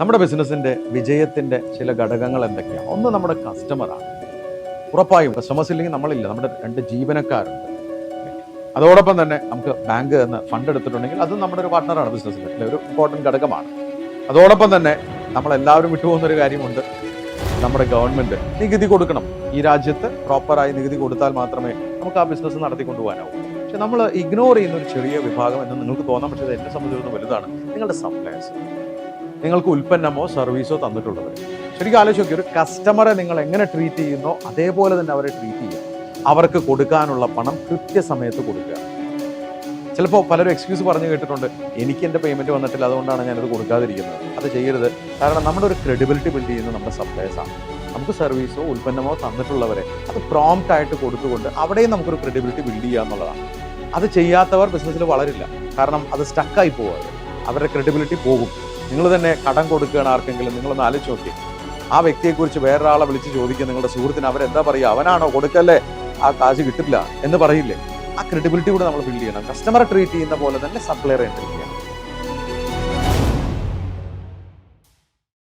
നമ്മുടെ ബിസിനസ്സിന്റെ വിജയത്തിന്റെ ചില ഘടകങ്ങൾ എന്തൊക്കെയാണ്? ഒന്ന് നമ്മുടെ കസ്റ്റമറാണ്. ഉറപ്പായും കസ്റ്റമേഴ്സ് ഇല്ലെങ്കിൽ നമ്മളില്ല. നമ്മുടെ 2 ജീവനക്കാരുണ്ട്. അതോടൊപ്പം തന്നെ നമുക്ക് ബാങ്ക് എന്ന ഫണ്ട് എടുത്തിട്ടുണ്ടെങ്കിൽ അതും നമ്മുടെ ഒരു പാർട്ട്ണറാണ് ബിസിനസ്സിൽ, ഒരു ഇമ്പോർട്ടൻറ്റ് ഘടകമാണ്. അതോടൊപ്പം തന്നെ നമ്മളെല്ലാവരും വിട്ടുപോകുന്നൊരു കാര്യമുണ്ട്, നമ്മുടെ ഗവൺമെന്റ് നികുതി കൊടുക്കണം. ഈ രാജ്യത്ത് പ്രോപ്പറായി നികുതി കൊടുത്താൽ മാത്രമേ നമുക്ക് ആ ബിസിനസ് നടത്തിക്കൊണ്ടുപോകാനാവൂ. പക്ഷെ നമ്മൾ ഇഗ്നോർ ചെയ്യുന്ന ഒരു ചെറിയ വിഭാഗം എന്ന് നിങ്ങൾക്ക് തോന്നാം, പക്ഷേ അത് എന്നെ സംബന്ധിച്ചിടത്തോളം വലുതാണ്. നിങ്ങളുടെ സപ്ലയേഴ്സ്, നിങ്ങൾക്ക് ഉൽപ്പന്നമോ സർവീസോ തന്നിട്ടുള്ളവർ. ശരിക്കും ആലോചിച്ച് നോക്കി, ഒരു കസ്റ്റമറെ നിങ്ങൾ എങ്ങനെ ട്രീറ്റ് ചെയ്യുന്നോ അതേപോലെ തന്നെ അവരെ ട്രീറ്റ് ചെയ്യുക. അവർക്ക് കൊടുക്കാനുള്ള പണം കൃത്യസമയത്ത് കൊടുക്കുക. ചിലപ്പോൾ പലരും എക്സ്ക്യൂസ് പറഞ്ഞു കേട്ടിട്ടുണ്ട്, എനിക്ക് എൻ്റെ പേയ്മെൻറ്റ് വന്നിട്ടില്ല, അതുകൊണ്ടാണ് ഞാനത് കൊടുക്കാതിരിക്കുന്നത്. അത് ചെയ്യരുത്. കാരണം നമ്മുടെ ഒരു ക്രെഡിബിലിറ്റി ബിൽഡ് ചെയ്യുന്നത് നമ്മുടെ സപ്ലയേഴ്സാണ്. നമുക്ക് സർവീസോ ഉൽപ്പന്നമോ തന്നിട്ടുള്ളവരെ അത് പ്രോംപ്റ്റ് ആയിട്ട് കൊടുത്തുകൊണ്ട് അവിടെയും നമുക്കൊരു ക്രെഡിബിലിറ്റി ബിൽഡ് ചെയ്യുക എന്നുള്ളതാണ്. അത് ചെയ്യാത്തവർ ബിസിനസ്സിൽ വളരില്ല. കാരണം അത് സ്റ്റക്കായി പോവാതെ അവരുടെ ക്രെഡിബിലിറ്റി പോകും. നിങ്ങൾ തന്നെ കടം കൊടുക്കുകയാണ് ആർക്കെങ്കിലും, നിങ്ങളൊന്ന് ആലോചിച്ച് നോക്കി, ആ വ്യക്തിയെക്കുറിച്ച് വേറൊരാളെ വിളിച്ച് ചോദിക്കുക നിങ്ങളുടെ സുഹൃത്തിന്, അവരെന്താ പറയുക? അവനാണോ കൊടുക്കല്ലേ, ആ കാശ് കിട്ടില്ല എന്ന് പറയില്ലേ? ആ ക്രെഡിബിലിറ്റി കൂടെ നമ്മൾ ബിൽഡ് ചെയ്യണം. കസ്റ്റമറെ ട്രീറ്റ് ചെയ്യുന്ന പോലെ തന്നെ സപ്ലയറെ ട്രീറ്റ് ചെയ്യണം.